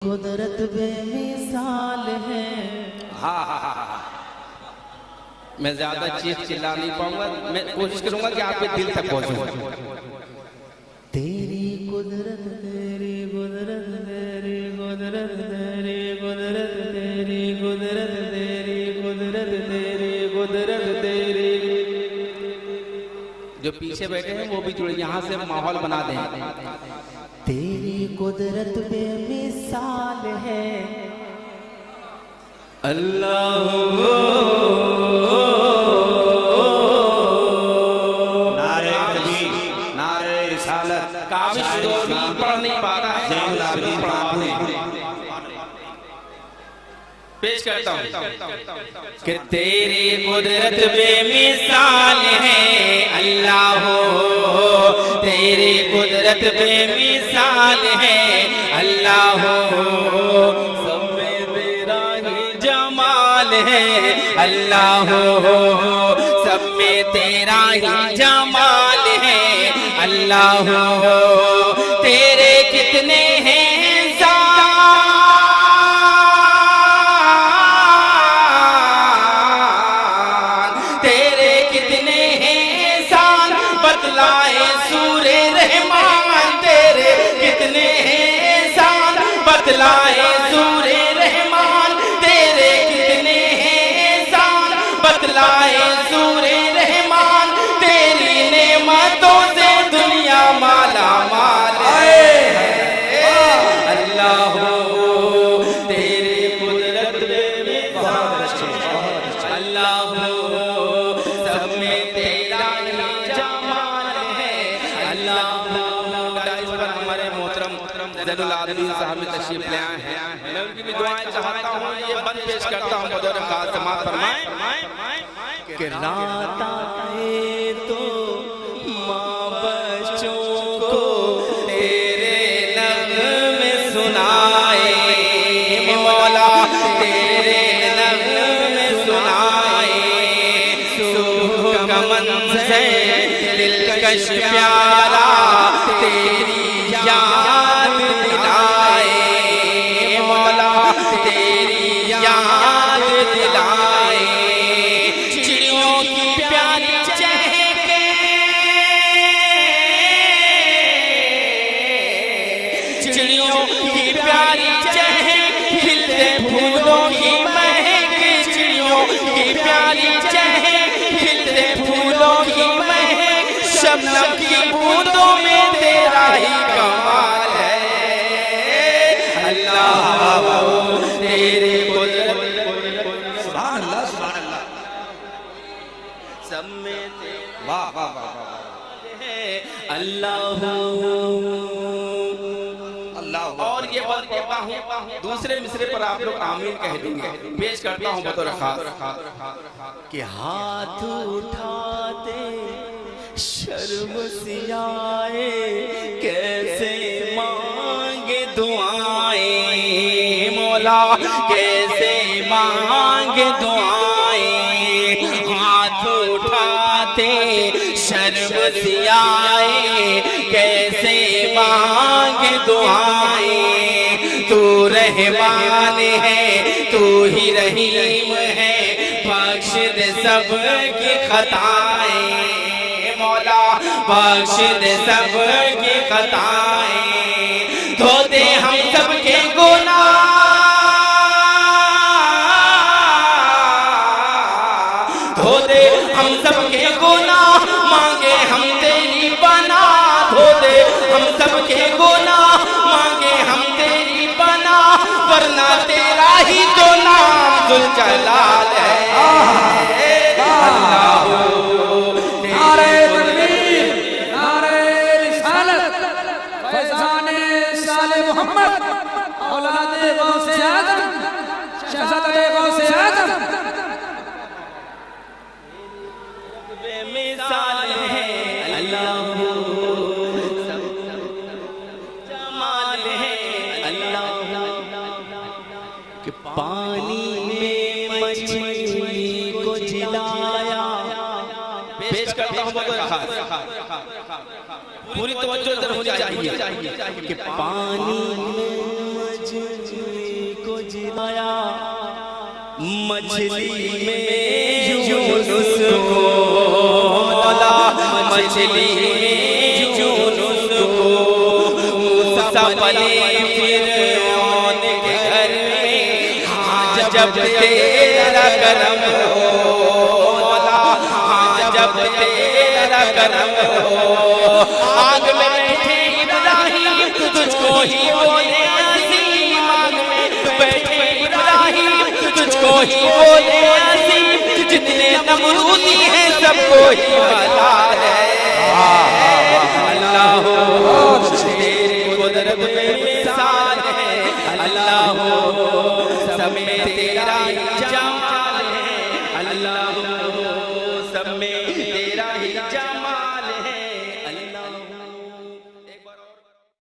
قدرت بے مثال ہے. ہاں ہاں ہاں ہاں میں زیادہ چیخ چلا نہیں پاؤں گا، میں کوشش کروں گا کہ آپ کے دل تک پہنچوں. تیری قدرت تیری قدرت تیری قدرت تیری قدرت تیری قدرت تیری قدرت تیری قدرت تیری. جو پیچھے بیٹھے ہیں وہ بھی جڑے، یہاں سے ماحول بنا دیں. تیری قدرت بے مثال ہے اللہ. نعرہ تکبیر، نعرہ رسالت. کاوش تو بھی پڑھ نہیں پا رہا ہے. پیش کرتا ہوں کہ تیری قدرت بے مثال ہے اللہ ہو، تیری قدرت بے مثال ہے اللہ ہو، سب میں تیرا ہی جمال ہے اللہ ہو، سب میں تیرا ہی جمال ہے اللہ ہو. تیرے کتنے ہیں بتلائے سور رحمان، تیرے کتنے احسان بتلائے سور رحمان، تیرے کتنے احسان بتلائے سور رحمان. تیری نعمتوں سے دنیا مالا مال ہے اللہ ہو، تیری قدرت بے مثال اللہ ہو، سب میں تیرا ہی ہمارے محترم زین العابدین صاحب تشریف لے آئے ہیں. میں ان کی بھی دعائیں چاہتا ہوں. یہ بند پیش کرتا ہوں بطور خاص سماعت فرمائیں کہ رات آئے تو ماں بچوں کو تیرے نغمے سنائے مولا، تیرے نغمے سنائے. صبح کا منظر دلکش پیارا تیری یاد دلائے مولا، تیری یاد دلائے. چڑیوں کی پیاری چہکے، چڑیوں کی پیاری چہک، کھلتے پھولوں کی مہک، چڑیوں کی پیاری چہک، کھلتے پھولوں کی مہک. شبنم کی بوندوں میں تیرا ہی کمال ہے اللہ ہو، تیری قدرت. سبحان اللہ سبحان اللہ. سب میں تیرا واہ واہ واہ واہ ہے اللہ ہو اللہ. اور یہ بات کہتا ہوں دوسرے مصرے پر آپ لوگ آمین کہہ دیں گے. پیش کرتا ہوں بطور خاص کہ ہاتھ اٹھاتے شرم سیائے کیسے مانگے دعائیں مولا، کیسے مانگے دعائیں. ہاتھ اٹھاتے شرم سیائے کیسے مانگے دعائیں. تو رحمان ہے، تو ہی رحیم ہے، بخش دے سب کی خطائیں مولا، بخش دے سب کی خطائیں. دھو دے ہم سب کے گناہ، دھو دے ہم سب کے گناہ، مانگے ہم تیری پناہ. دھو دے ہم سب کے گناہ، مانگے ہم تیری پناہ، ورنہ تیرا ہی تو نام ذوالجلال ہے اللہ ہو. نعرہ تکبیر، نعرہ رسالت. فیضان سال محمد اولاد غوث اعظم، شہزادہ غوث اعظم. بے مثال ہے اللہ ہو، جمال ہے اللہ ہو. کہ پانی میں مچھلی کو جلایا. پیش کرتا ہوں بطور خاص، پوری توجہ ادھر ہونی چاہیے کہ پانی میں مچھلی مچھلی میں یونس کو مولا مچھلی میں یونس کو موسیٰ پلے فرعون کے گھر میں ہاں جب تیرا کرم ہو مولا ہاں جب تیرا کرم ہو آگ میں بیٹھے ابراہیم تجھ کو ہی بولے عظیم آگ میں بیٹھے ابراہیم تجھ کو ہی بولے عظیم جتنے نمرودی ہیں سب کو ہی بتا ہے اللہ ہو تیرے قدرت میں مثال ہے اللہ ہو سب میں تیرا ہی جمال